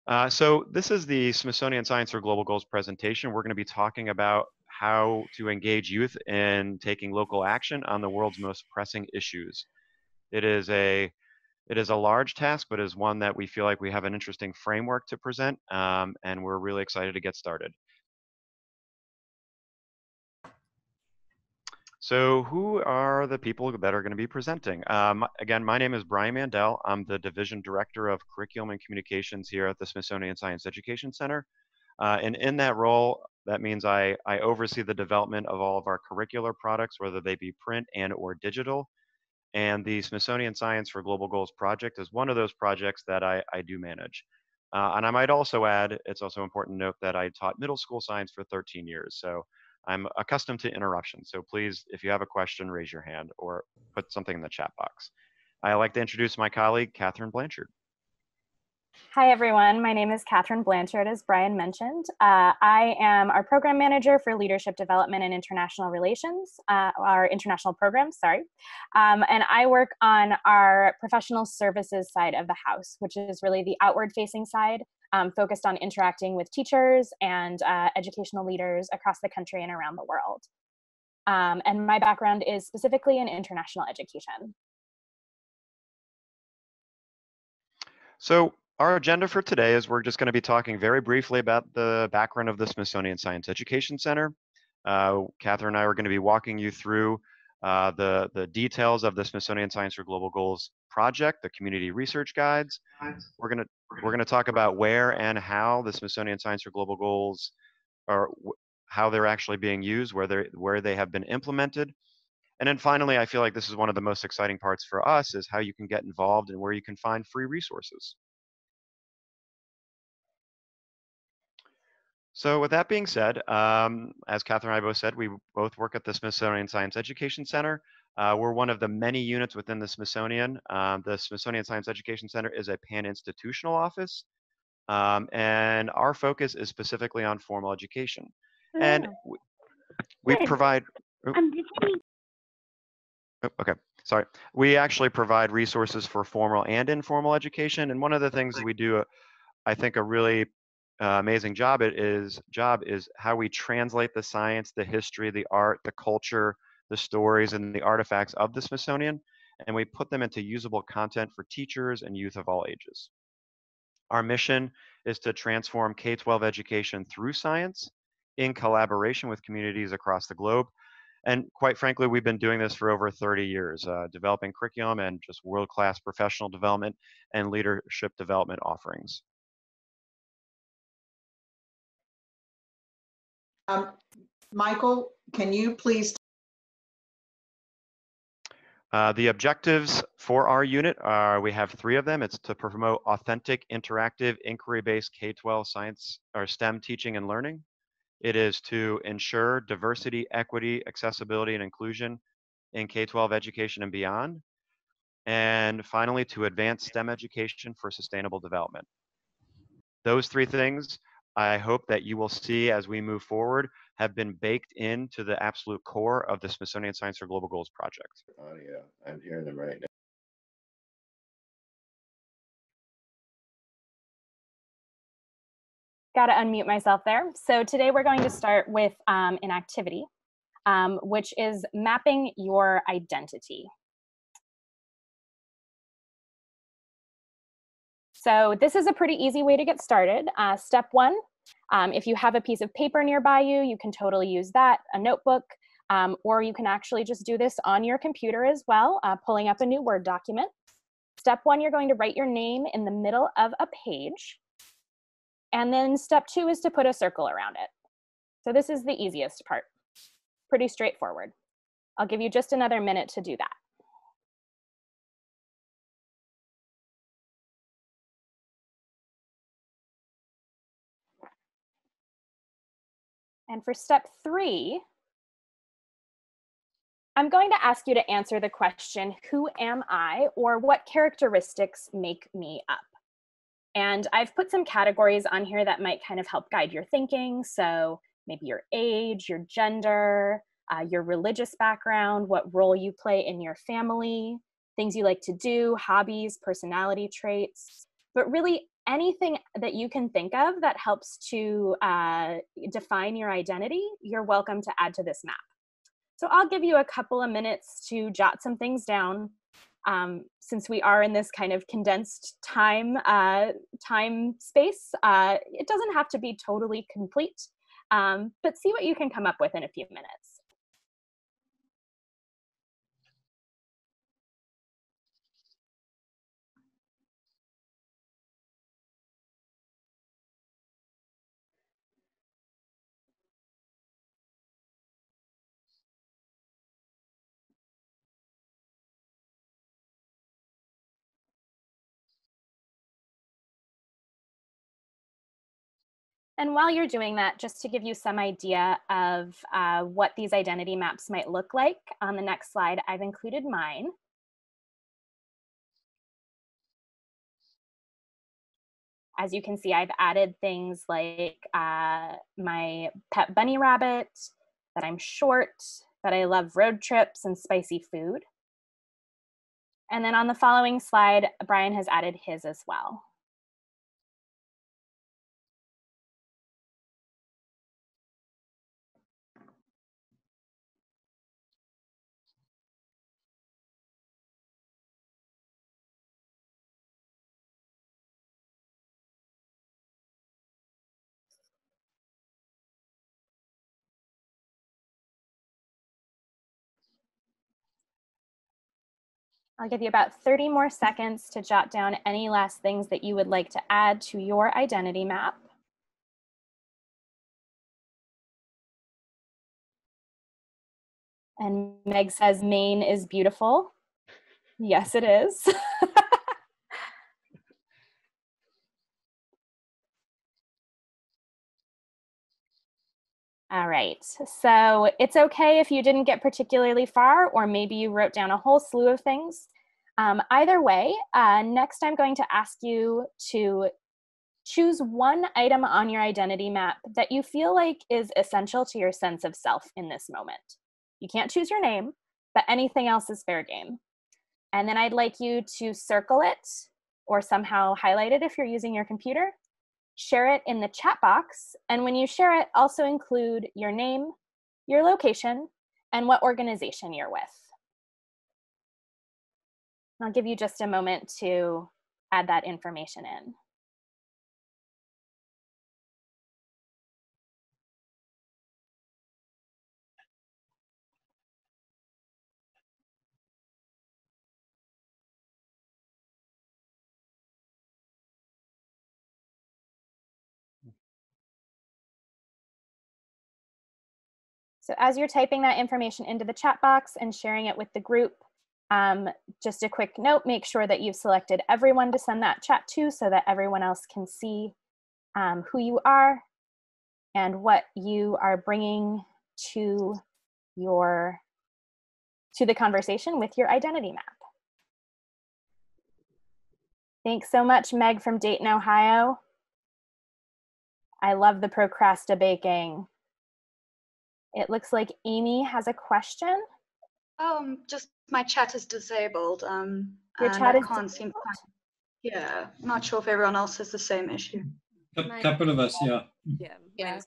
So this is the Smithsonian Science for Global Goals presentation. We're going to be talking about how to engage youth in taking local action on the world's most pressing issues. It is a large task, but is one that we feel like we have an interesting framework to present, and we're really excited to get started. So who are the people that are going to be presenting? Again, my name is Brian Mandell. I'm the Division Director of Curriculum and Communications here at the Smithsonian Science Education Center. And in that role, that means I oversee the development of all of our curricular products, whether they be print and or digital. And the Smithsonian Science for Global Goals project is one of those projects that I do manage. And I might also add, it's also important to note that I taught middle school science for 13 years. So I'm accustomed to interruptions. So please, if you have a question, raise your hand or put something in the chat box. I'd like to introduce my colleague, Katherine Blanchard. Hi, everyone. My name is Katherine Blanchard, as Brian mentioned. I am our program manager for leadership development and international relations, our international programs, sorry. And I work on our professional services side of the house, which is really the outward facing side, focused on interacting with teachers and educational leaders across the country and around the world. And my background is specifically in international education. So our agenda for today is we're just going to be talking very briefly about the background of the Smithsonian Science Education Center. Katherine and I are going to be walking you through the details of the Smithsonian Science for Global Goals project, the community research guides. We're going to talk about where and how the Smithsonian Science for Global Goals are, how they're actually being used, where they have been implemented. And then finally, I feel like this is one of the most exciting parts for us is how you can get involved and where you can find free resources. So with that being said, as Katherine and I both said, we both work at the Smithsonian Science Education Center. We're one of the many units within the Smithsonian. The Smithsonian Science Education Center is a pan-institutional office, and our focus is specifically on formal education. And we provide... Okay, sorry. We actually provide resources for formal and informal education. And one of the things we do, I think, a really amazing job is how we translate the science, the history, the art, the culture, the stories, and the artifacts of the Smithsonian, and we put them into usable content for teachers and youth of all ages. Our mission is to transform K-12 education through science in collaboration with communities across the globe. And quite frankly, we've been doing this for over 30 years, developing curriculum and just world-class professional development and leadership development offerings. Michael, can you please? The objectives for our unit are, we have 3 of them. It's to promote authentic, interactive, inquiry-based K-12 science or STEM teaching and learning. It is to ensure diversity, equity, accessibility, and inclusion in K-12 education and beyond. And finally, to advance STEM education for sustainable development. Those 3 things, I hope that you will see as we move forward, have been baked into the absolute core of the Smithsonian Science for Global Goals project. Audio, I'm hearing them right now. Got to unmute myself there. So today we're going to start with an activity, which is mapping your identity. So this is a pretty easy way to get started. Step 1, if you have a piece of paper nearby you, you can totally use that, a notebook, or you can actually just do this on your computer as well, pulling up a new Word document. Step 1, you're going to write your name in the middle of a page. And then step 2 is to put a circle around it. So this is the easiest part. Pretty straightforward. I'll give you just another minute to do that. And for step 3, I'm going to ask you to answer the question, who am I, or what characteristics make me up? And I've put some categories on here that might kind of help guide your thinking. So maybe your age, your gender, your religious background, what role you play in your family, things you like to do, hobbies, personality traits. But really, anything that you can think of that helps to define your identity, you're welcome to add to this map. So I'll give you a couple of minutes to jot some things down. Since we are in this kind of condensed time space, it doesn't have to be totally complete, but see what you can come up with in a few minutes. And while you're doing that, just to give you some idea of what these identity maps might look like, on the next slide, I've included mine. As you can see, I've added things like my pet bunny rabbit, that I'm short, that I love road trips and spicy food. And then on the following slide, Brian has added his as well. I'll give you about 30 more seconds to jot down any last things that you would like to add to your identity map. And Meg says Maine is beautiful. Yes, it is. All right, so it's okay if you didn't get particularly far, or maybe you wrote down a whole slew of things. Either way, next I'm going to ask you to choose one item on your identity map that you feel like is essential to your sense of self in this moment. You can't choose your name, but anything else is fair game. And then I'd like you to circle it or somehow highlight it if you're using your computer. Share it in the chat box, and when you share it, also include your name, your location, and what organization you're with. I'll give you just a moment to add that information in. So as you're typing that information into the chat box and sharing it with the group, just a quick note, make sure that you've selected everyone to send that chat to so that everyone else can see who you are and what you are bringing to the conversation with your identity map. Thanks so much, Meg from Dayton, Ohio. I love the procrastinating. It looks like Amy has a question. Just my chat is disabled. Your and chat I is can't seem to find. Yeah, not sure if everyone else has the same issue. A couple of us, yeah. Yeah.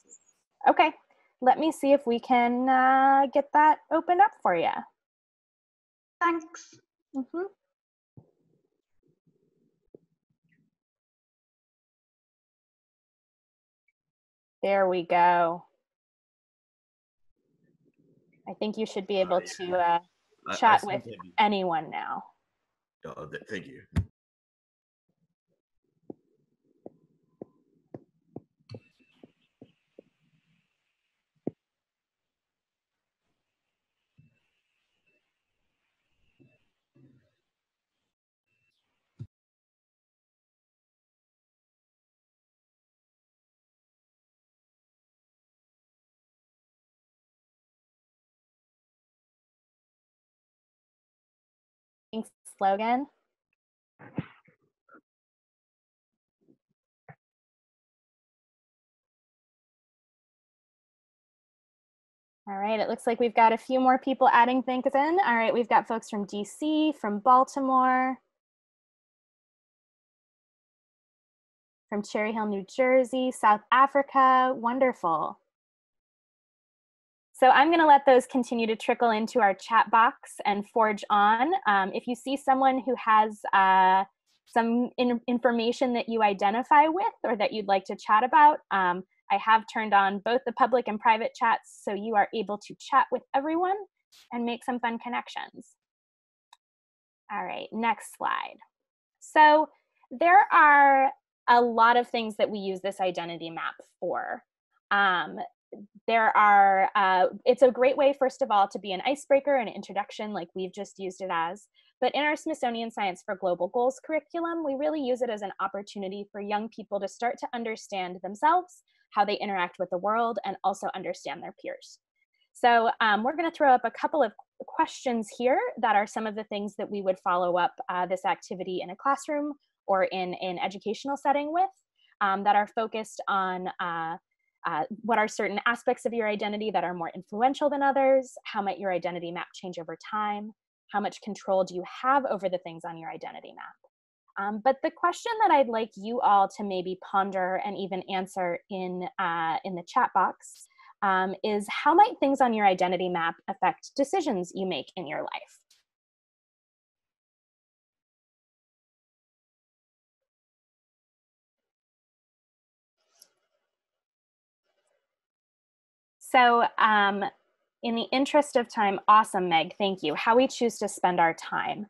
Okay, let me see if we can get that opened up for you. Thanks. There we go. I think you should be able to chat with anyone now. Oh, thank you. Thanks, slogan. All right, it looks like we've got a few more people adding things in. All right, we've got folks from DC, from Baltimore. from Cherry Hill, New Jersey, South Africa. Wonderful. So I'm going to let those continue to trickle into our chat box and forge on. If you see someone who has some information that you identify with or that you'd like to chat about, I have turned on both the public and private chats, so you are able to chat with everyone and make some fun connections. All right, next slide. So there are a lot of things that we use this identity map for. It's a great way, first of all, to be an icebreaker, an introduction, like we've just used it as. But in our Smithsonian Science for Global Goals curriculum, we really use it as an opportunity for young people to start to understand themselves, how they interact with the world, and also understand their peers. So we're going to throw up a couple of questions here that are some of the things that we would follow up this activity in a classroom or in an educational setting with, that are focused on what are certain aspects of your identity that are more influential than others? How might your identity map change over time? How much control do you have over the things on your identity map? But the question that I'd like you all to maybe ponder and even answer in the chat box is, how might things on your identity map affect decisions you make in your life? So in the interest of time, awesome, Meg, thank you. How we choose to spend our time.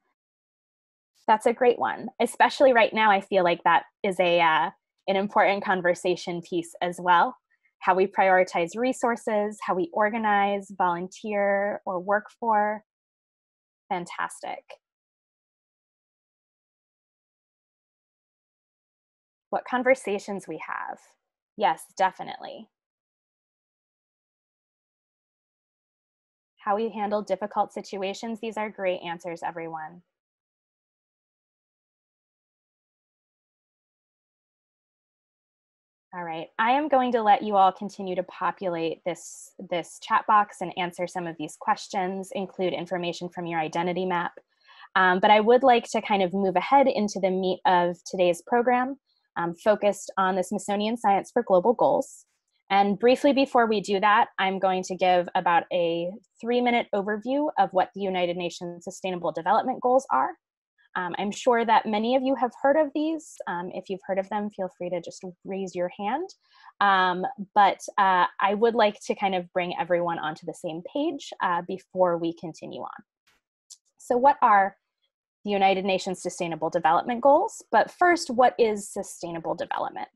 That's a great one. Especially right now, I feel like that is an important conversation piece as well. How we prioritize resources, how we organize, volunteer, or work for. Fantastic. What conversations we have. Yes, definitely. How we handle difficult situations. These are great answers, everyone. All right, I am going to let you all continue to populate this chat box and answer some of these questions, include information from your identity map. But I would like to kind of move ahead into the meat of today's program, focused on the Smithsonian Science for Global Goals. And briefly before we do that, I'm going to give about a 3-minute overview of what the United Nations Sustainable Development Goals are. I'm sure that many of you have heard of these. If you've heard of them, feel free to just raise your hand. But I would like to kind of bring everyone onto the same page before we continue on. So what are the United Nations Sustainable Development Goals? But first, what is sustainable development?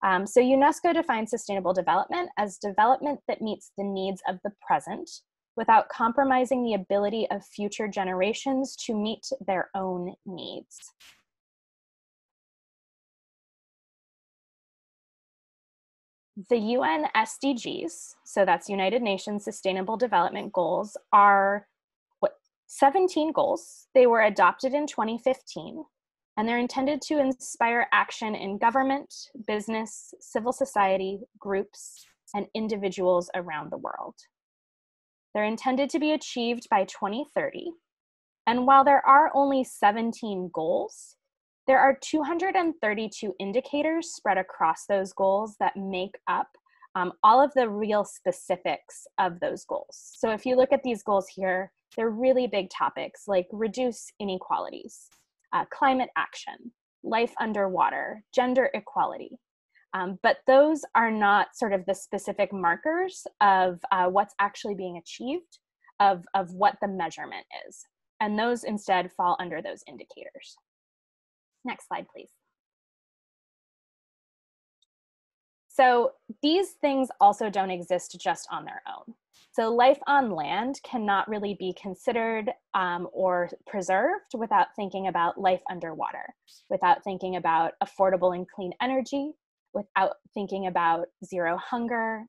So UNESCO defines sustainable development as development that meets the needs of the present without compromising the ability of future generations to meet their own needs. The UN SDGs, so that's United Nations Sustainable Development Goals, are 17 goals. They were adopted in 2015. And they're intended to inspire action in government, business, civil society, groups, and individuals around the world. They're intended to be achieved by 2030. And while there are only 17 goals, there are 232 indicators spread across those goals that make up all of the real specifics of those goals. So if you look at these goals here, they're really big topics like reduce inequalities, climate action, life underwater, gender equality. But those are not sort of the specific markers of what's actually being achieved, of what the measurement is. And those instead fall under those indicators. Next slide, please. So these things also don't exist just on their own. So life on land cannot really be considered or preserved without thinking about life underwater, without thinking about affordable and clean energy, without thinking about zero hunger.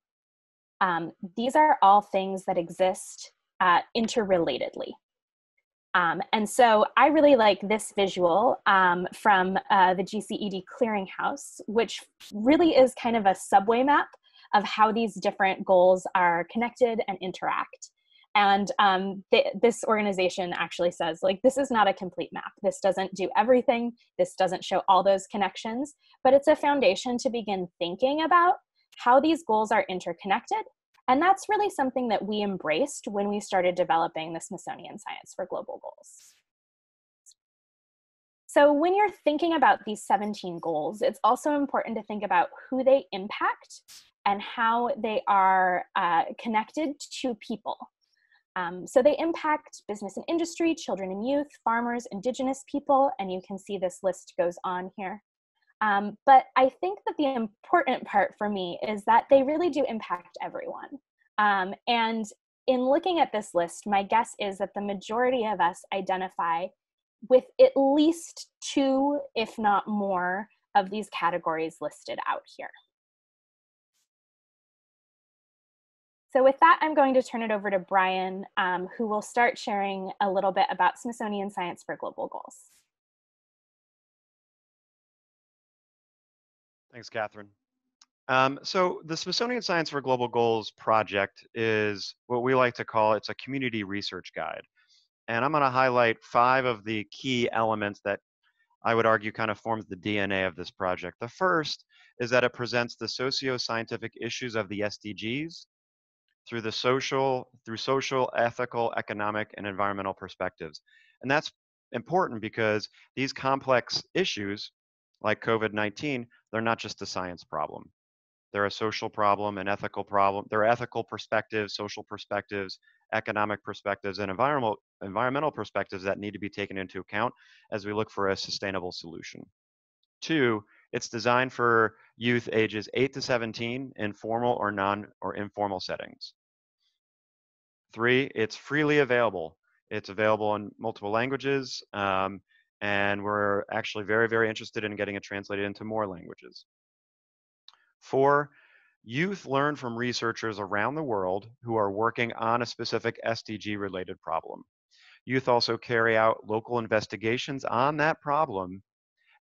These are all things that exist interrelatedly. And so I really like this visual from the GCED Clearinghouse, which really is kind of a subway map of how these different goals are connected and interact. And this organization actually says, like, this is not a complete map. This doesn't do everything. This doesn't show all those connections, but it's a foundation to begin thinking about how these goals are interconnected. And that's really something that we embraced when we started developing the Smithsonian Science for Global Goals. So when you're thinking about these 17 goals, it's also important to think about who they impact and how they are connected to people. So they impact business and industry, children and youth, farmers, indigenous people, and you can see this list goes on here. But I think that the important part for me is that they really do impact everyone. And in looking at this list, my guess is that the majority of us identify with at least 2, if not more, of these categories listed out here. So with that, I'm going to turn it over to Brian, who will start sharing a little bit about Smithsonian Science for Global Goals. Thanks, Katherine. So the Smithsonian Science for Global Goals project is what we like to call, it's a community research guide. And I'm going to highlight 5 of the key elements that I would argue kind of forms the DNA of this project. The first is that it presents the socio-scientific issues of the SDGs through social, ethical, economic, and environmental perspectives. And that's important because these complex issues, like COVID-19, they're not just a science problem. They're a social problem, an ethical problem. There are ethical perspectives, social perspectives, economic perspectives, and environmental perspectives that need to be taken into account as we look for a sustainable solution. 2, it's designed for youth ages 8 to 17 in formal or informal settings. 3, it's freely available. It's available in multiple languages, and we're actually very, very interested in getting it translated into more languages. 4, youth learn from researchers around the world who are working on a specific SDG-related problem. Youth also carry out local investigations on that problem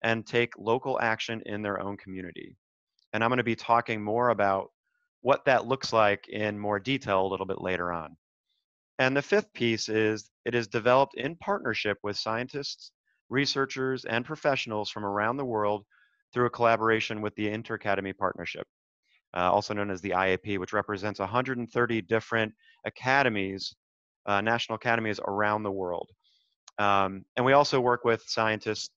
and take local action in their own community. And I'm going to be talking more about what that looks like in more detail a little bit later on. And the 5th piece is it is developed in partnership with scientists, researchers, and professionals from around the world through a collaboration with the Interacademy Partnership, also known as the IAP, which represents 130 different academies, national academies around the world. And we also work with scientists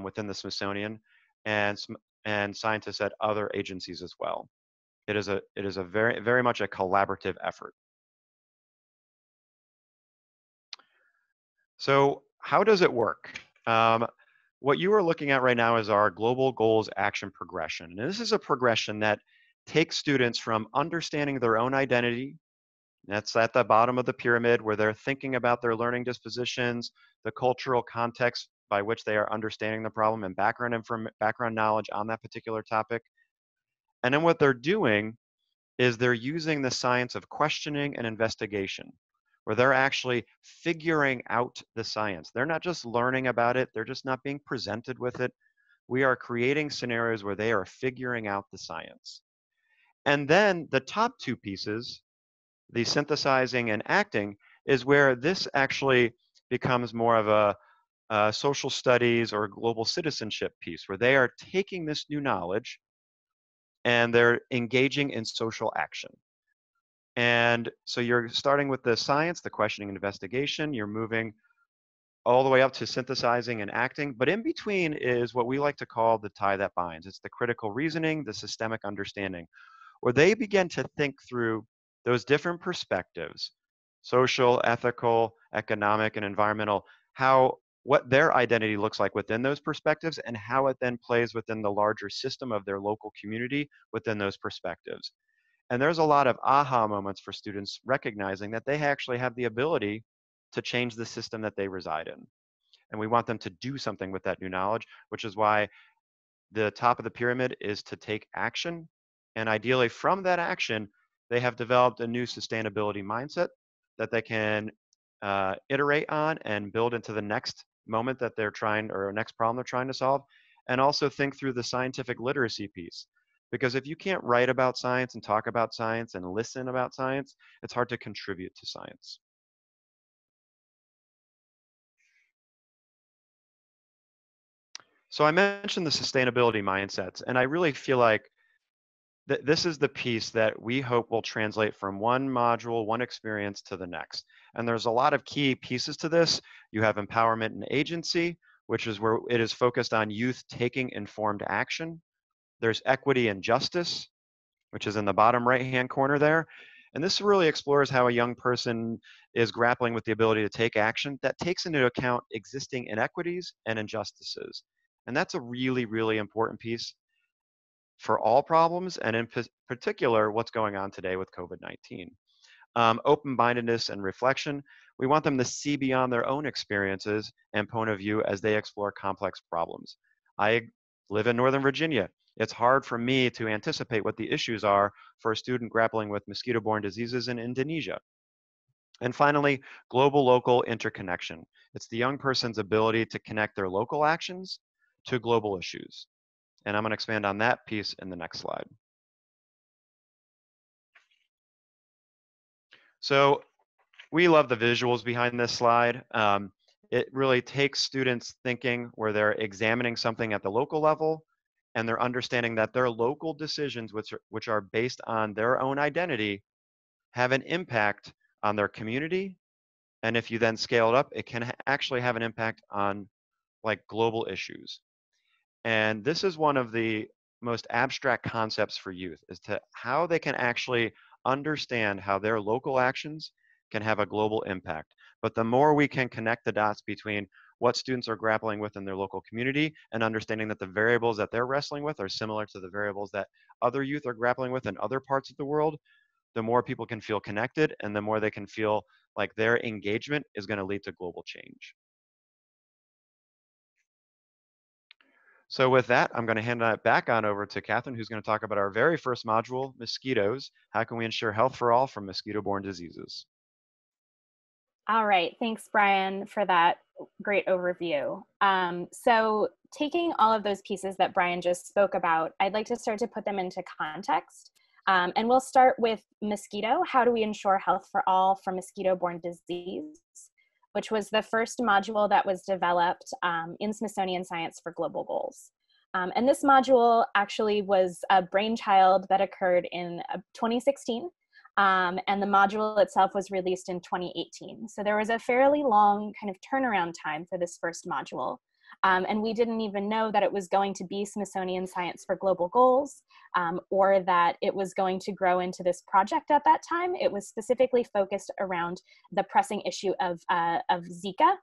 within the Smithsonian and scientists at other agencies as well. It is a very, very much a collaborative effort. So how does it work? What you are looking at right now is our Global Goals Action Progression. And this is a progression that takes students from understanding their own identity, that's at the bottom of the pyramid where they're thinking about their learning dispositions, the cultural context by which they are understanding the problem, and background knowledge on that particular topic. And then what they're doing is they're using the science of questioning and investigation, where they're actually figuring out the science. They're not just learning about it, they're just not being presented with it. We are creating scenarios where they are figuring out the science. And then the top 2 pieces, the synthesizing and acting, is where this actually becomes more of a social studies or global citizenship piece, where they are taking this new knowledge and they're engaging in social action. And so you're starting with the science, the questioning and investigation, you're moving all the way up to synthesizing and acting, but in between is what we like to call the tie that binds. It's the critical reasoning, the systemic understanding, where they begin to think through those different perspectives, social, ethical, economic, and environmental, what their identity looks like within those perspectives and how it then plays within the larger system of their local community within those perspectives. And there's a lot of aha moments for students recognizing that they actually have the ability to change the system that they reside in. And we want them to do something with that new knowledge, which is why the top of the pyramid is to take action. And ideally from that action, they have developed a new sustainability mindset that they can iterate on and build into the next moment that they're trying, or next problem they're trying to solve. And also think through the scientific literacy piece. Because if you can't write about science and talk about science and listen about science, it's hard to contribute to science. So I mentioned the sustainability mindsets, and I really feel like this is the piece that we hope will translate from one module, one experience to the next. And there's a lot of key pieces to this. You have empowerment and agency, which is where it is focused on youth taking informed action. There's equity and justice, which is in the bottom right-hand corner there. And this really explores how a young person is grappling with the ability to take action that takes into account existing inequities and injustices. And that's a really, really important piece for all problems, and in particular, what's going on today with COVID-19. Open-mindedness and reflection. We want them to see beyond their own experiences and point of view as they explore complex problems. I live in Northern Virginia. It's hard for me to anticipate what the issues are for a student grappling with mosquito-borne diseases in Indonesia. And finally, global-local interconnection. It's the young person's ability to connect their local actions to global issues. And I'm going to expand on that piece in the next slide. So we love the visuals behind this slide. It really takes students thinking where they're examining something at the local level, and they're understanding that their local decisions, which are based on their own identity, have an impact on their community. And if you then scale it up, it can actually have an impact on like global issues. And this is one of the most abstract concepts for youth, is to how they can actually understand how their local actions can have a global impact. But the more we can connect the dots between what students are grappling with in their local community and understanding that the variables that they're wrestling with are similar to the variables that other youth are grappling with in other parts of the world, the more people can feel connected and the more they can feel like their engagement is going to lead to global change. So with that, I'm going to hand it back on over to Katherine, who's going to talk about our very first module, mosquitoes. How can we ensure health for all from mosquito-borne diseases? All right, thanks, Brian, for that great overview. So taking all of those pieces that Brian just spoke about, I'd like to start to put them into context. And we'll start with mosquito. How do we ensure health for all from mosquito-borne disease, which was the first module that was developed in Smithsonian Science for Global Goals. And this module actually was a brainchild that occurred in 2016. And the module itself was released in 2018. So there was a fairly long kind of turnaround time for this first module. And we didn't even know that it was going to be Smithsonian Science for Global Goals, or that it was going to grow into this project at that time. It was specifically focused around the pressing issue of Zika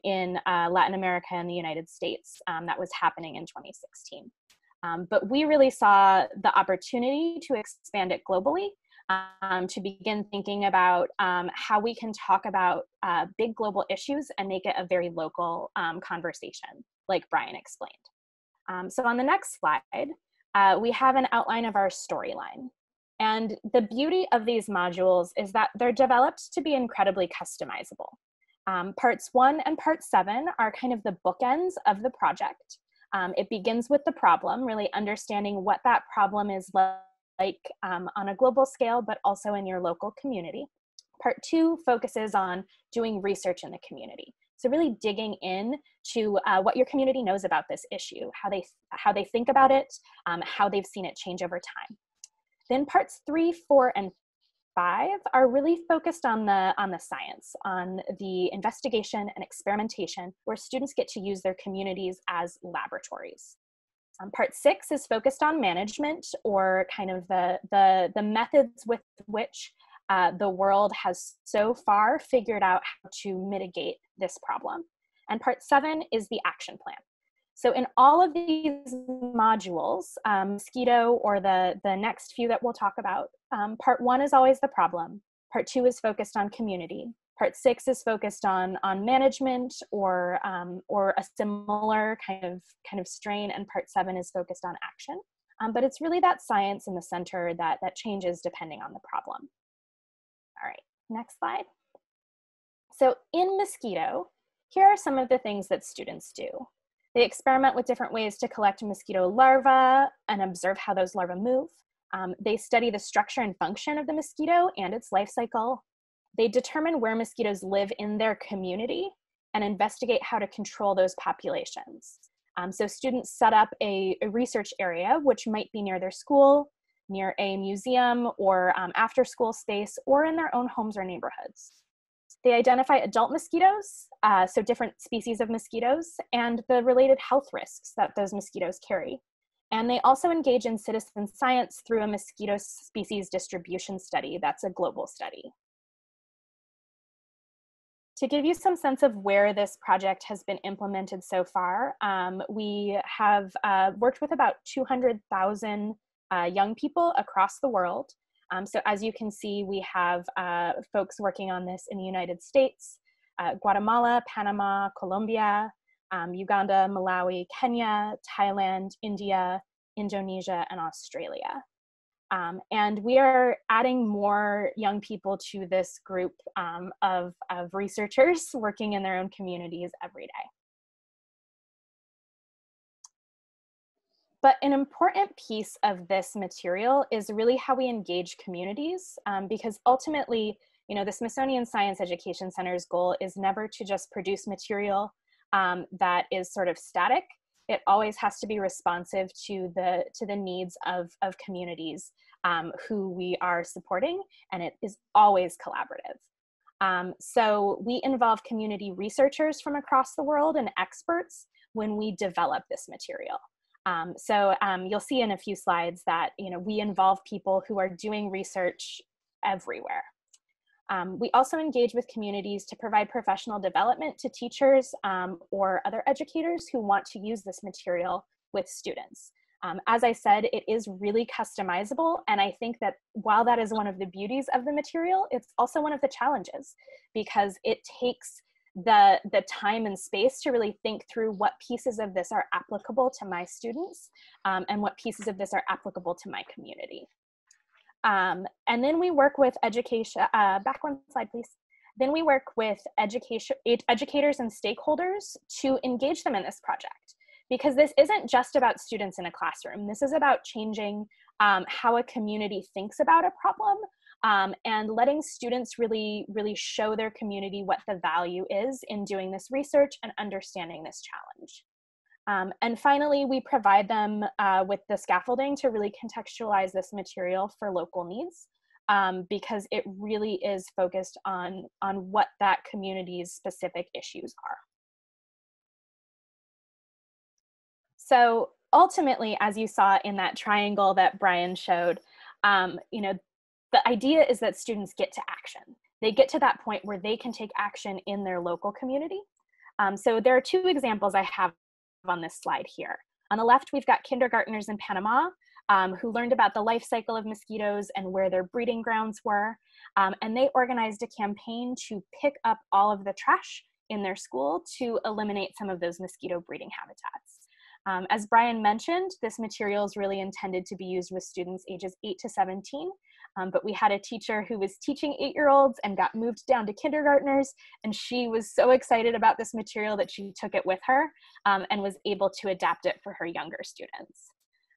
in Latin America and the United States that was happening in 2016. But we really saw the opportunity to expand it globally, to begin thinking about how we can talk about big global issues and make it a very local conversation, like Brian explained. So on the next slide, we have an outline of our storyline. And the beauty of these modules is that they're developed to be incredibly customizable. Parts 1 and part 7 are kind of the bookends of the project. It begins with the problem, really understanding what that problem is like on a global scale, but also in your local community. Part 2 focuses on doing research in the community. So really digging in to what your community knows about this issue, how they think about it, how they've seen it change over time. Then parts 3, 4, and 5 are really focused on the science, on the investigation and experimentation, where students get to use their communities as laboratories. Part 6 is focused on management, or kind of the methods with which the world has so far figured out how to mitigate this problem. And part 7 is the action plan. So in all of these modules, Mosquito, or the next few that we'll talk about, part 1 is always the problem. Part 2 is focused on community. Part 6 is focused on management, or a similar kind of strain, and part 7 is focused on action. But it's really that science in the center that changes depending on the problem. All right, next slide. So in Mosquito, here are some of the things that students do. They experiment with different ways to collect mosquito larvae and observe how those larvae move. They study the structure and function of the mosquito and its life cycle. They determine where mosquitoes live in their community and investigate how to control those populations. So students set up a research area, which might be near their school, near a museum or after school space, or in their own homes or neighborhoods. They identify adult mosquitoes, so different species of mosquitoes, and the related health risks that those mosquitoes carry. And they also engage in citizen science through a mosquito species distribution study. That's a global study. To give you some sense of where this project has been implemented so far, we have worked with about 200,000 young people across the world. So as you can see, we have folks working on this in the United States, Guatemala, Panama, Colombia, Uganda, Malawi, Kenya, Thailand, India, Indonesia, and Australia. And we are adding more young people to this group of researchers working in their own communities every day. But an important piece of this material is really how we engage communities, because ultimately, the Smithsonian Science Education Center's goal is never to just produce material that is sort of static. It always has to be responsive to the needs of communities who we are supporting, and it is always collaborative. So we involve community researchers from across the world and experts when we develop this material. So you'll see in a few slides that we involve people who are doing research everywhere. We also engage with communities to provide professional development to teachers or other educators who want to use this material with students. As I said, it is really customizable, and I think that while that is one of the beauties of the material, it's also one of the challenges, because it takes the time and space to really think through what pieces of this are applicable to my students and what pieces of this are applicable to my community. And then we work with education, back one slide, please. Then we work with educators and stakeholders to engage them in this project, because this isn't just about students in a classroom. This is about changing how a community thinks about a problem and letting students really show their community what the value is in doing this research and understanding this challenge. And finally, we provide them with the scaffolding to really contextualize this material for local needs, because it really is focused on what that community's specific issues are. So ultimately, as you saw in that triangle that Brian showed, the idea is that students get to action. They get to that point where they can take action in their local community. So there are two examples I have on this slide here. On the left, we've got kindergartners in Panama who learned about the life cycle of mosquitoes and where their breeding grounds were. And they organized a campaign to pick up all of the trash in their school to eliminate some of those mosquito breeding habitats. As Brian mentioned, this material is really intended to be used with students ages 8 to 17. But we had a teacher who was teaching 8-year-olds and got moved down to kindergartners, and she was so excited about this material that she took it with her and was able to adapt it for her younger students.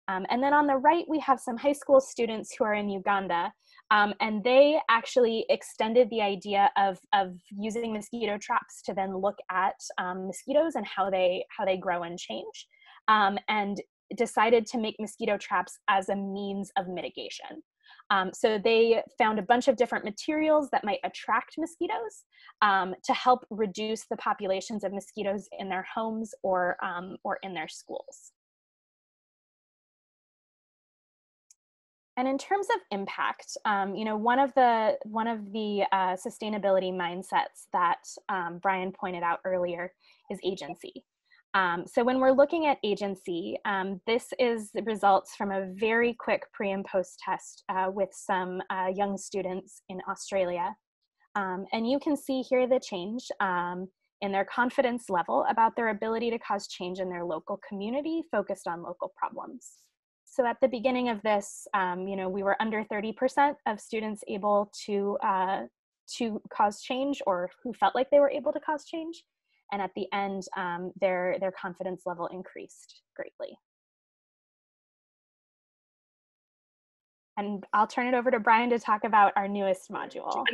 And then on the right, we have some high school students who are in Uganda, and they actually extended the idea of using mosquito traps to then look at mosquitoes and how they grow and change, and decided to make mosquito traps as a means of mitigation. So they found a bunch of different materials that might attract mosquitoes to help reduce the populations of mosquitoes in their homes or in their schools. And in terms of impact, one of the sustainability mindsets that Brian pointed out earlier is agency. So when we're looking at agency, this is the results from a very quick pre and post test with some young students in Australia. And you can see here the change in their confidence level about their ability to cause change in their local community focused on local problems. So at the beginning of this, we were under 30% of students able to cause change, or who felt like they were able to cause change. And at the end, their confidence level increased greatly. And I'll turn it over to Brian to talk about our newest module.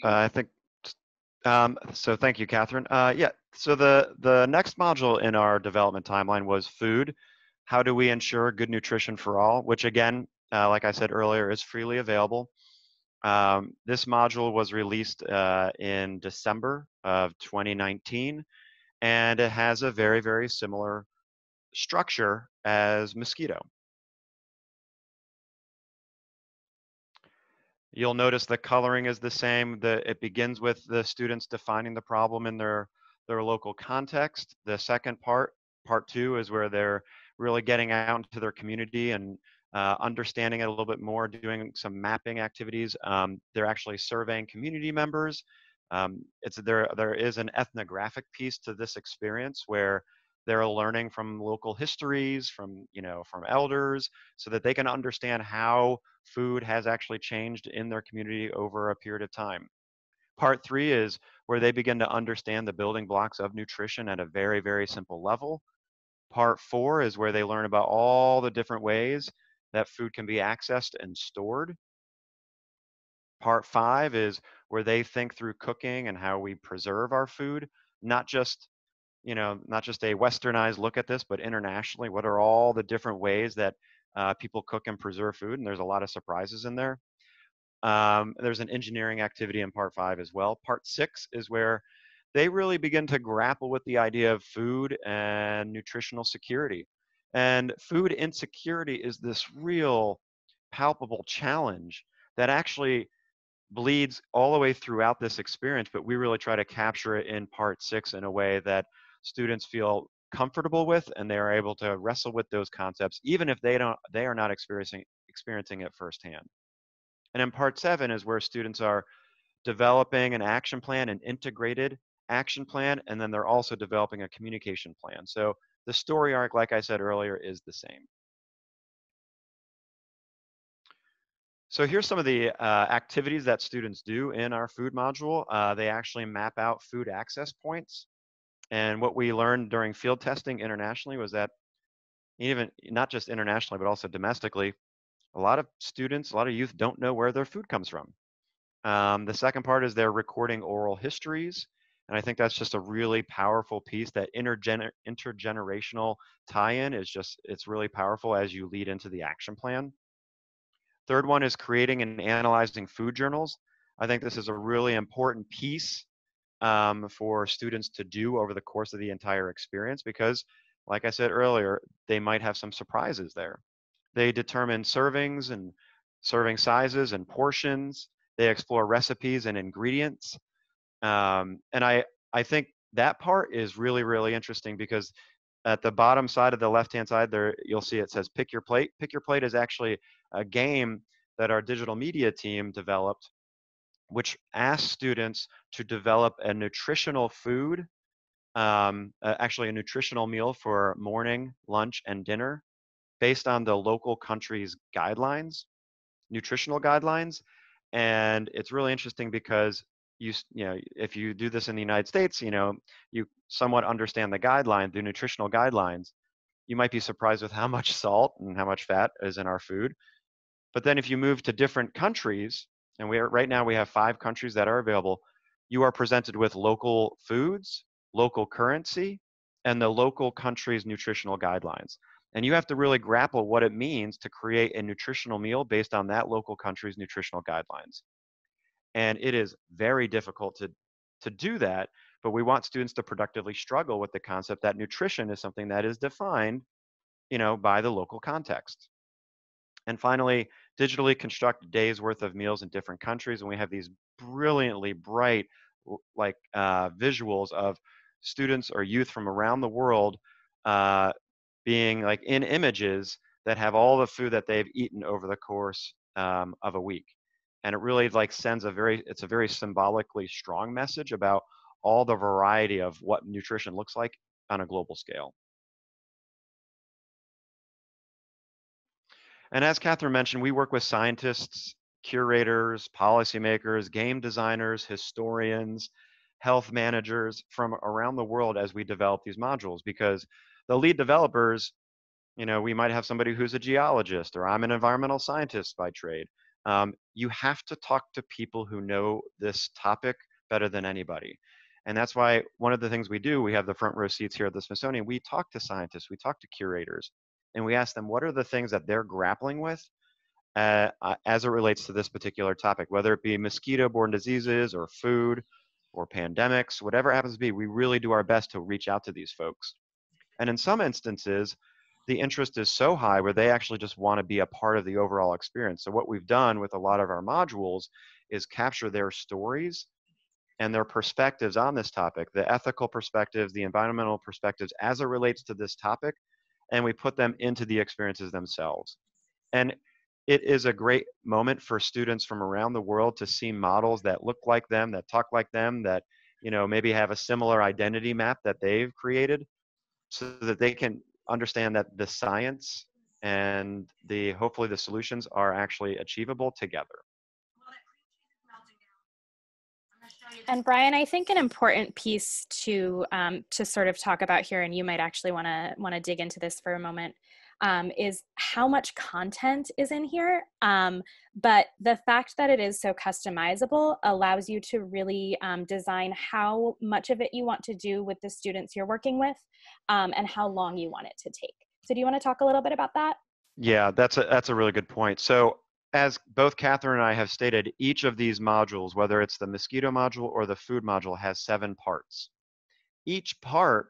I think, so thank you, Catherine. Yeah, so the next module in our development timeline was food. How do we ensure good nutrition for all? Which again, like I said earlier, is freely available. This module was released in December of 2019, and it has a very, very similar structure as Mosquito. You'll notice the coloring is the same. It begins with the students defining the problem in their local context. The second part, part two, is where they're really getting out into their community and understanding it a little bit more, doing some mapping activities. They're actually surveying community members. There is an ethnographic piece to this experience where they're learning from local histories, from elders, so that they can understand how food has actually changed in their community over a period of time. Part three is where they begin to understand the building blocks of nutrition at a very, very simple level. Part four is where they learn about all the different ways that food can be accessed and stored. Part five is where they think through cooking and how we preserve our food, not just a westernized look at this, but internationally, what are all the different ways that people cook and preserve food? And there's a lot of surprises in there. There's an engineering activity in part five as well. Part six is where they really begin to grapple with the idea of food and nutritional security. And food insecurity is this real palpable challenge that actually bleeds all the way throughout this experience, but we really try to capture it in part six in a way that students feel comfortable with, and they are able to wrestle with those concepts, even if they are not experiencing it firsthand. And in part seven is where students are developing an action plan, an integrated action plan, and then they're also developing a communication plan. So the story arc, like I said earlier, is the same. So here's some of the activities that students do in our food module. They actually map out food access points. And what we learned during field testing internationally was that even not just internationally, but also domestically, a lot of students, a lot of youth don't know where their food comes from. The second part is they're recording oral histories. And I think that's just a really powerful piece. That intergenerational tie-in it's really powerful as you lead into the action plan. Third one is creating and analyzing food journals. I think this is a really important piece for students to do over the course of the entire experience because, like I said earlier, they might have some surprises there. They determine servings and serving sizes and portions. They explore recipes and ingredients. And I think that part is really, really interesting because at the bottom side of the left-hand side there, you'll see it says Pick Your Plate. Pick Your Plate is actually a game that our digital media team developed, which asks students to develop a nutritional food, actually a nutritional meal for morning, lunch, and dinner based on the local country's guidelines, nutritional guidelines. And it's really interesting because if you do this in the United States, you somewhat understand the nutritional guidelines. You might be surprised with how much salt and how much fat is in our food. But then if you move to different countries, and right now we have 5 countries that are available, you are presented with local foods, local currency, and the local country's nutritional guidelines. And you have to really grapple what it means to create a nutritional meal based on that local country's nutritional guidelines. And it is very difficult to do that, but we want students to productively struggle with the concept that nutrition is something that is defined, by the local context. And finally, digitally construct a day's worth of meals in different countries. And we have these brilliantly bright, visuals of students or youth from around the world being like in images that have all the food that they've eaten over the course of a week. And it really sends it's a very symbolically strong message about all the variety of what nutrition looks like on a global scale. And as Katherine mentioned, we work with scientists, curators, policymakers, game designers, historians, health managers from around the world as we develop these modules, because the lead developers, we might have somebody who's a geologist, or I'm an environmental scientist by trade. You have to talk to people who know this topic better than anybody. And that's why one of the things we do, we have the front row seats here at the Smithsonian, we talk to scientists, we talk to curators, and we ask them what are the things that they're grappling with as it relates to this particular topic, whether it be mosquito-borne diseases or food or pandemics, whatever it happens to be, we really do our best to reach out to these folks. And in some instances, the interest is so high where they actually just want to be a part of the overall experience. So what we've done with a lot of our modules is capture their stories and their perspectives on this topic, the ethical perspectives, the environmental perspectives as it relates to this topic, and we put them into the experiences themselves. And it is a great moment for students from around the world to see models that look like them, that talk like them, that maybe have a similar identity map that they've created, so that they can understand that the science and hopefully the solutions are actually achievable together. And Brian, I think an important piece to sort of talk about here, and you might actually want to dig into this for a moment, is how much content is in here. But the fact that it is so customizable allows you to really design how much of it you want to do with the students you're working with, and how long you want it to take. So do you want to talk a little bit about that? Yeah, that's a really good point. So as both Katherine and I have stated, each of these modules, whether it's the mosquito module or the food module, has 7 parts. Each part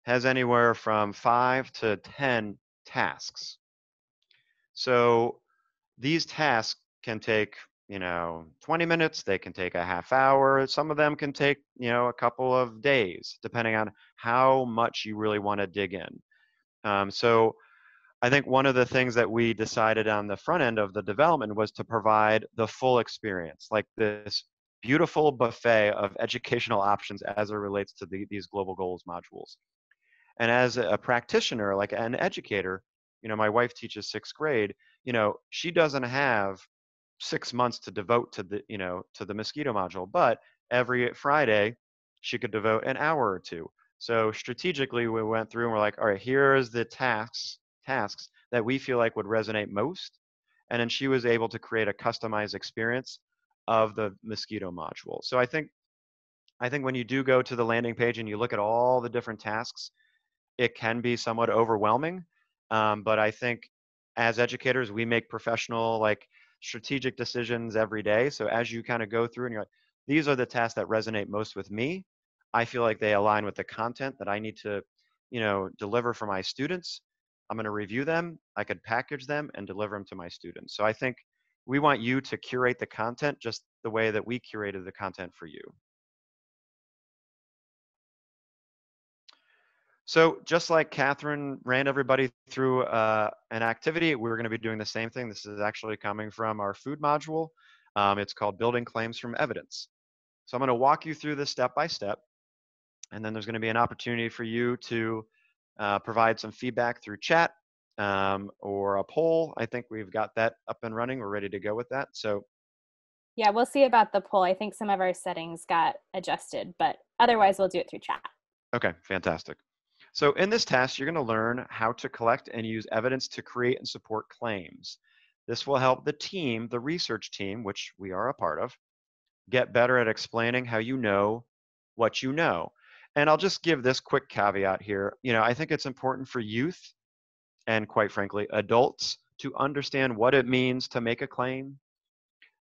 has anywhere from 5 to 10 tasks. So these tasks can take 20 minutes, they can take a half hour, some of them can take a couple of days, depending on how much you really want to dig in. So I think one of the things that we decided on the front end of the development was to provide the full experience, like this beautiful buffet of educational options as it relates to these global goals modules. And as a practitioner, like an educator, my wife teaches 6th grade, she doesn't have 6 months to devote to the mosquito module, but every Friday she could devote an hour or 2. So strategically we went through and we're like, all right, here's the tasks that we feel like would resonate most. And then she was able to create a customized experience of the mosquito module. So I think when you do go to the landing page and you look at all the different tasks, it can be somewhat overwhelming. But I think as educators, we make professional, strategic decisions every day. So as you kind of go through and you're like, these are the tasks that resonate most with me, I feel like they align with the content that I need to, deliver for my students. I'm going to review them. I could package them and deliver them to my students. So I think we want you to curate the content just the way that we curated the content for you. So just like Katherine ran everybody through an activity, we're going to be doing the same thing. This is actually coming from our food module. It's called Building Claims from Evidence. So I'm going to walk you through this step by step, and then there's going to be an opportunity for you to provide some feedback through chat or a poll. I think we've got that up and running. We're ready to go with that. So yeah, we'll see about the poll. I think some of our settings got adjusted, but otherwise we'll do it through chat. Okay, fantastic. So in this task, you're going to learn how to collect and use evidence to create and support claims. This will help the team, the research team, which we are a part of, get better at explaining how you know what you know. And I'll just give this quick caveat here. I think it's important for youth and, quite frankly, adults to understand what it means to make a claim,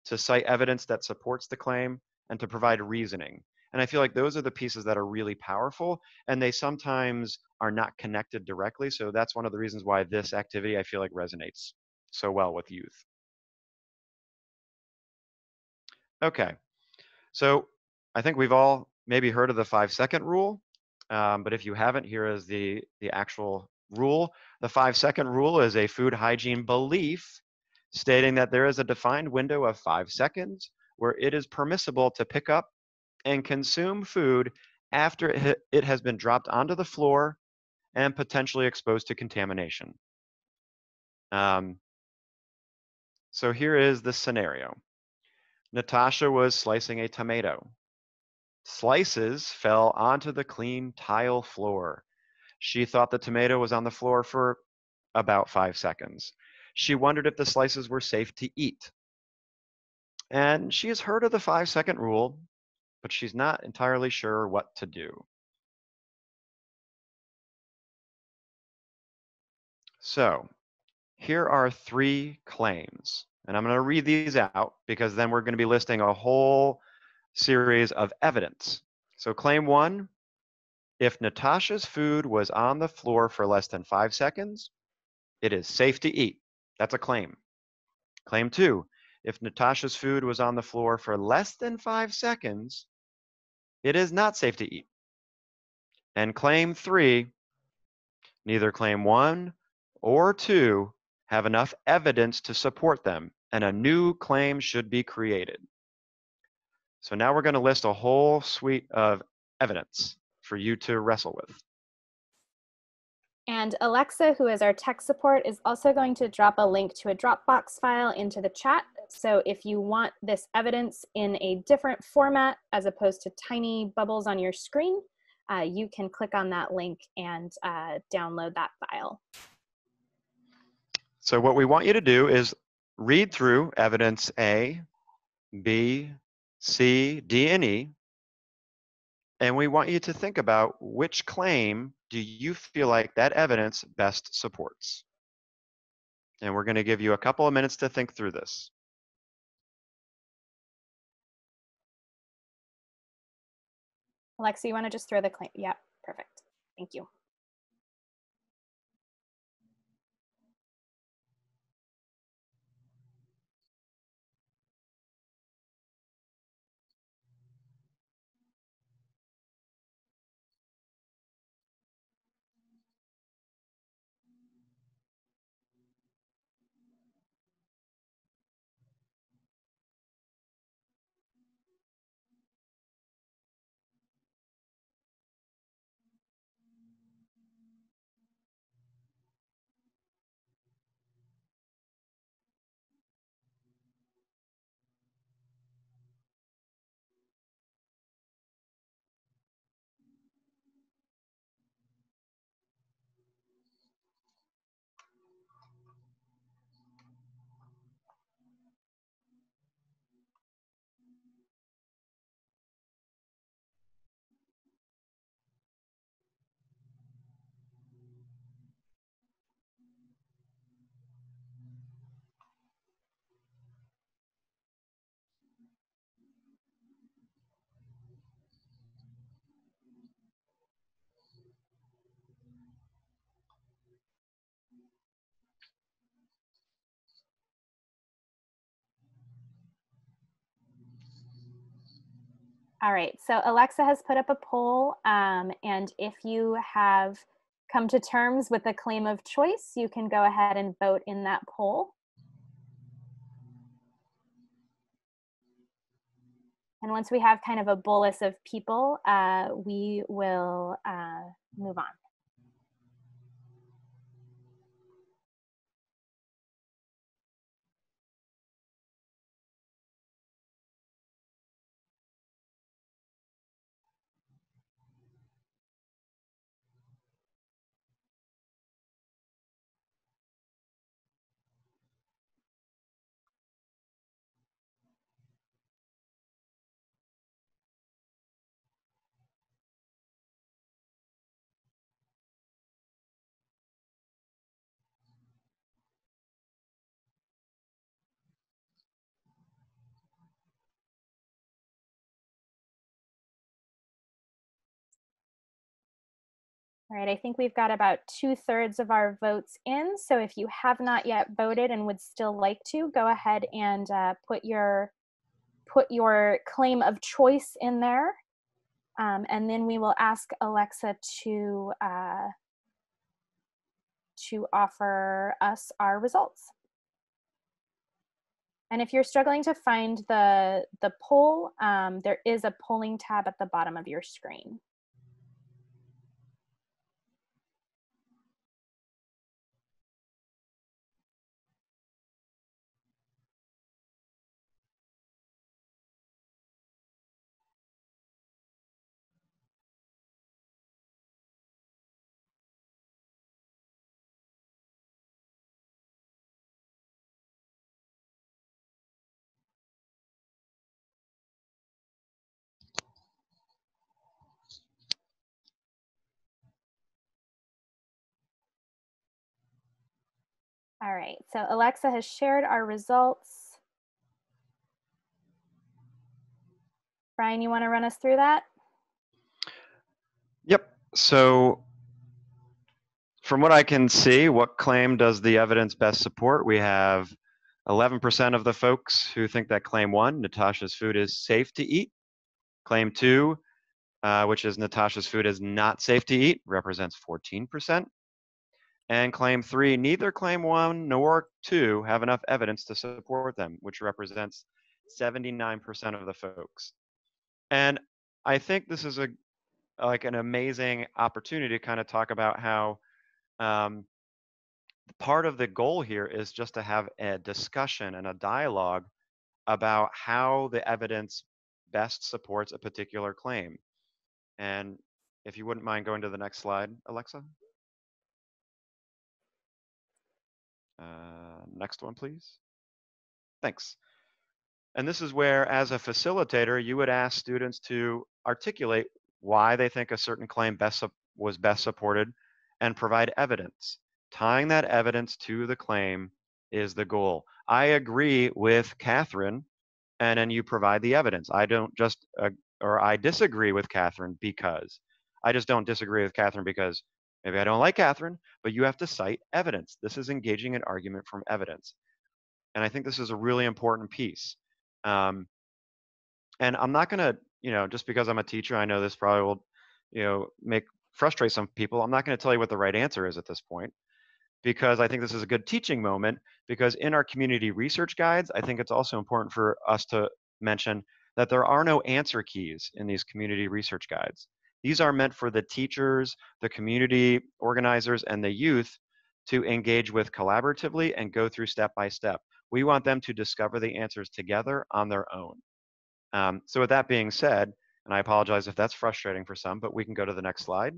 to cite evidence that supports the claim, and to provide reasoning. And I feel like those are the pieces that are really powerful, and they sometimes are not connected directly. So that's one of the reasons why this activity, I feel like, resonates so well with youth. Okay, so I think we've all maybe heard of the 5-second rule, but if you haven't, here is the actual rule. The 5-second rule is a food hygiene belief stating that there is a defined window of 5 seconds where it is permissible to pick up and consume food after it has been dropped onto the floor and potentially exposed to contamination. So here is the scenario. Natasha was slicing a tomato. Slices fell onto the clean tile floor. She thought the tomato was on the floor for about 5 seconds. She wondered if the slices were safe to eat. And she has heard of the 5-second rule, but she's not entirely sure what to do. So here are 3 claims, and I'm going to read these out because then we're going to be listing a whole series of evidence. So claim 1, if Natasha's food was on the floor for less than 5 seconds, it is safe to eat. That's a claim. Claim 2, if Natasha's food was on the floor for less than 5 seconds, it is not safe to eat. And claim 3, neither claim 1 or 2 have enough evidence to support them, and a new claim should be created. So now we're going to list a whole suite of evidence for you to wrestle with. And Alexa, who is our tech support, is also going to drop a link to a Dropbox file into the chat. So if you want this evidence in a different format, as opposed to tiny bubbles on your screen, you can click on that link and download that file. So what we want you to do is read through evidence A, B, C, D, and E, and we want you to think about which claim do you feel like that evidence best supports. And we're going to give you a couple of minutes to think through this. Alexa, you want to just throw the claim? Yeah, perfect. Thank you. All right, so Alexa has put up a poll, and if you have come to terms with the claim of choice, you can go ahead and vote in that poll. And once we have kind of a bolus of people, we will move on. All right, I think we've got about 2/3 of our votes in. So if you have not yet voted and would still like to, go ahead and put your claim of choice in there. And then we will ask Alexa to offer us our results. And if you're struggling to find the poll, there is a polling tab at the bottom of your screen. right, so Alexa has shared our results. Brian, you want to run us through that? Yep. So from what I can see, what claim does the evidence best support? We have 11% of the folks who think that claim 1, Natasha's food is safe to eat. Claim 2, which is Natasha's food is not safe to eat, represents 14%. And claim 3, neither claim 1 nor 2 have enough evidence to support them, which represents 79% of the folks. And I think this is like an amazing opportunity to kind of talk about how part of the goal here is just to have a discussion and a dialogue about how the evidence best supports a particular claim. And if you wouldn't mind going to the next slide, Alexa. Next one, please. Thanks. And this is where, as a facilitator, you would ask students to articulate why they think a certain claim was best supported and provide evidence. Tying that evidence to the claim is the goal. I agree with Katherine, and then you provide the evidence. I don't just, or I disagree with Katherine because. I just don't disagree with Katherine because maybe I don't like Katherine, but you have to cite evidence. This is engaging an argument from evidence. And I think this is a really important piece. And I'm not going to, just because I'm a teacher, I know this probably will, frustrate some people. I'm not going to tell you what the right answer is at this point, because I think this is a good teaching moment, because in our community research guides, I think it's also important for us to mention that there are no answer keys in these community research guides. These are meant for the teachers, the community organizers, and the youth to engage with collaboratively and go through step by step. We want them to discover the answers together on their own. So with that being said, and I apologize if that's frustrating for some, but we can go to the next slide.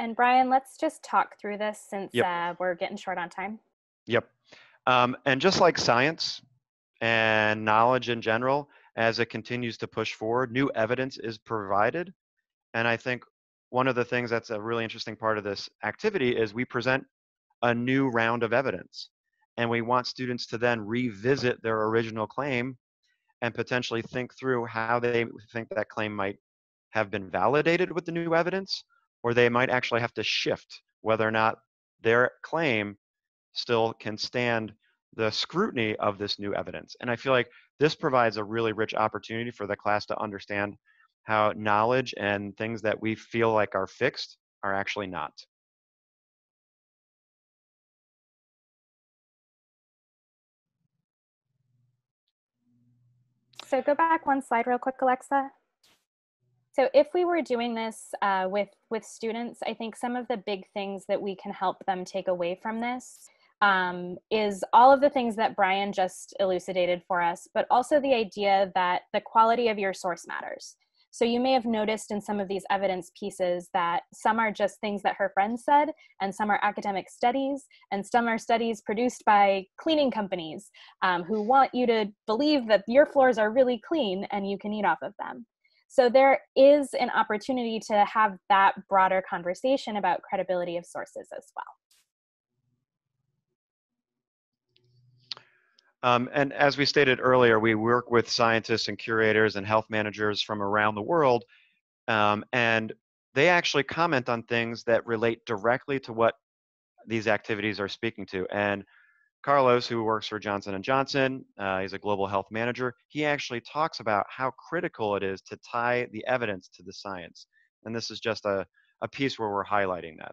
And Brian, let's just talk through this since Yep. we're getting short on time. Yep. And just like science and knowledge in general, as it continues to push forward, new evidence is provided. And I think one of the things that's a really interesting part of this activity is we present a new round of evidence. And we want students to then revisit their original claim and potentially think through how they think that claim might have been validated with the new evidence, or they might actually have to shift whether or not their claim still can stand the scrutiny of this new evidence. And I feel like this provides a really rich opportunity for the class to understand how knowledge and things that we feel like are fixed are actually not. So go back one slide real quick, Alexa. So if we were doing this with students, I think some of the big things that we can help them take away from this is all of the things that Brian just elucidated for us, but also the idea that the quality of your source matters. So you may have noticed in some of these evidence pieces that some are just things that her friends said, and some are academic studies, and some are studies produced by cleaning companies who want you to believe that your floors are really clean and you can eat off of them. So there is an opportunity to have that broader conversation about credibility of sources as well. And as we stated earlier, we work with scientists and curators and health managers from around the world, and they actually comment on things that relate directly to what these activities are speaking to. And Carlos, who works for Johnson & Johnson, he's a global health manager, he actually talks about how critical it is to tie the evidence to the science. And this is just a piece where we're highlighting that.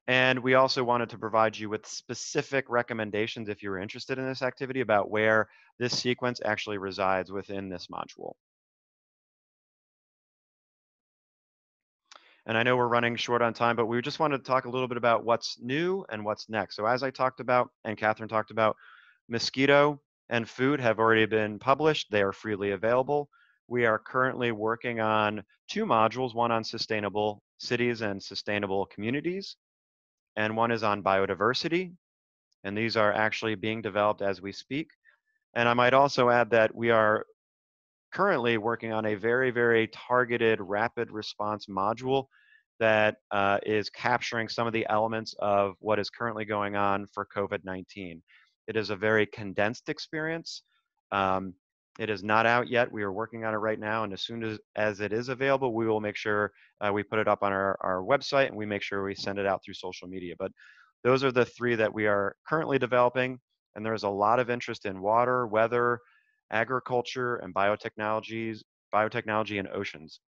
And we also wanted to provide you with specific recommendations if you're interested in this activity about where this sequence actually resides within this module. And I know we're running short on time, but we just wanted to talk a little bit about what's new and what's next. So as I talked about, and Katherine talked about, Mosquito and food have already been published. They are freely available. We are currently working on 2 modules, one on sustainable cities and sustainable communities, and one is on biodiversity. And these are actually being developed as we speak. And I might also add that we are currently working on a very, very targeted rapid response module that is capturing some of the elements of what is currently going on for COVID-19. It is a very condensed experience. It is not out yet. We are working on it right now, and as soon as it is available, we will make sure we put it up on our website, and we make sure we send it out through social media. But those are the 3 that we are currently developing, and there's a lot of interest in water, weather, agriculture, and biotechnology and oceans.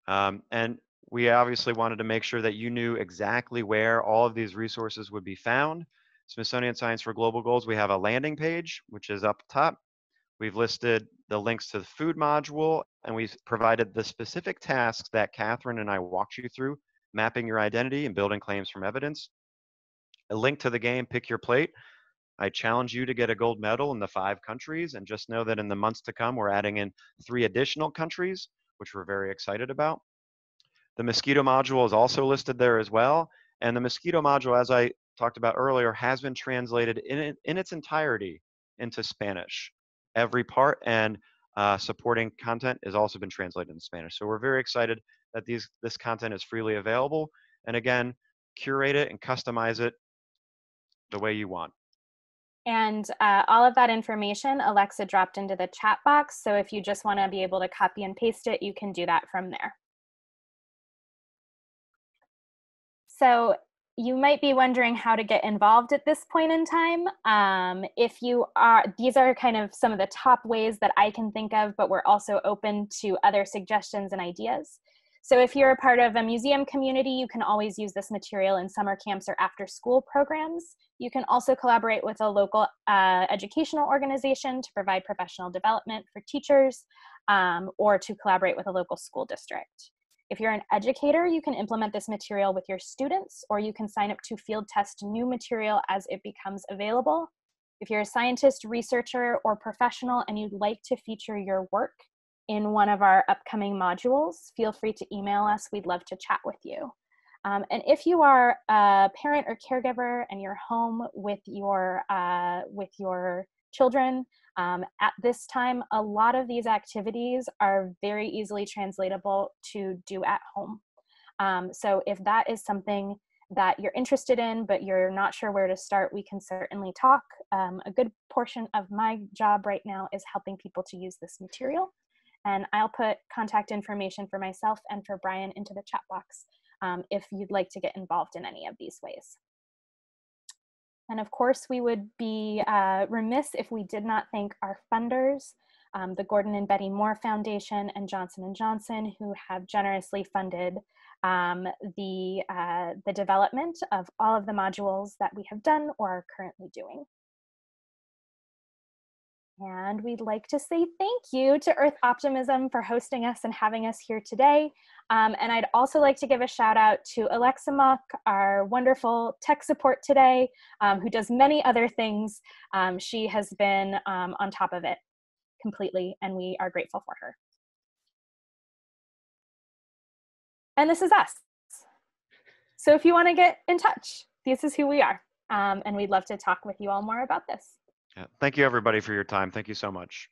And we obviously wanted to make sure that you knew exactly where all of these resources would be found. Smithsonian Science for Global Goals, we have a landing page, which is up top. We've listed the links to the food module, and we've provided the specific tasks that Katherine and I walked you through, mapping your identity and building claims from evidence. A link to the game, Pick Your Plate. I challenge you to get a gold medal in the 5 countries, and just know that in the months to come, we're adding in 3 additional countries, which we're very excited about. The Mosquito module is also listed there as well. And the Mosquito module, as I talked about earlier, has been translated in its entirety into Spanish. Every part, and supporting content has also been translated into Spanish. So we're very excited that this content is freely available. And again, curate it and customize it the way you want. And all of that information, Alexa dropped into the chat box. So if you just want to be able to copy and paste it, you can do that from there. So you might be wondering how to get involved at this point in time. These are kind of some of the top ways that I can think of, but we're also open to other suggestions and ideas. So if you're a part of a museum community, you can always use this material in summer camps or after school programs. You can also collaborate with a local educational organization to provide professional development for teachers, or to collaborate with a local school district. If you're an educator, you can implement this material with your students, or you can sign up to field test new material as it becomes available. If you're a scientist, researcher, or professional and you'd like to feature your work in one of our upcoming modules, feel free to email us. We'd love to chat with you. And if you are a parent or caregiver and you're home with your children, at this time, a lot of these activities are very easily translatable to do at home. So if that is something that you're interested in, but you're not sure where to start, we can certainly talk. A good portion of my job right now is helping people to use this material. And I'll put contact information for myself and for Brian into the chat box if you'd like to get involved in any of these ways. And of course, we would be remiss if we did not thank our funders, the Gordon and Betty Moore Foundation and Johnson & Johnson, who have generously funded the development of all of the modules that we have done or are currently doing. And we'd like to say thank you to Earth Optimism for hosting us and having us here today. And I'd also like to give a shout out to Alexa Mock, our wonderful tech support today, who does many other things. She has been on top of it completely, and we are grateful for her. And this is us. So if you want to get in touch, this is who we are. And we'd love to talk with you all more about this. Yeah. Thank you, everybody, for your time. Thank you so much.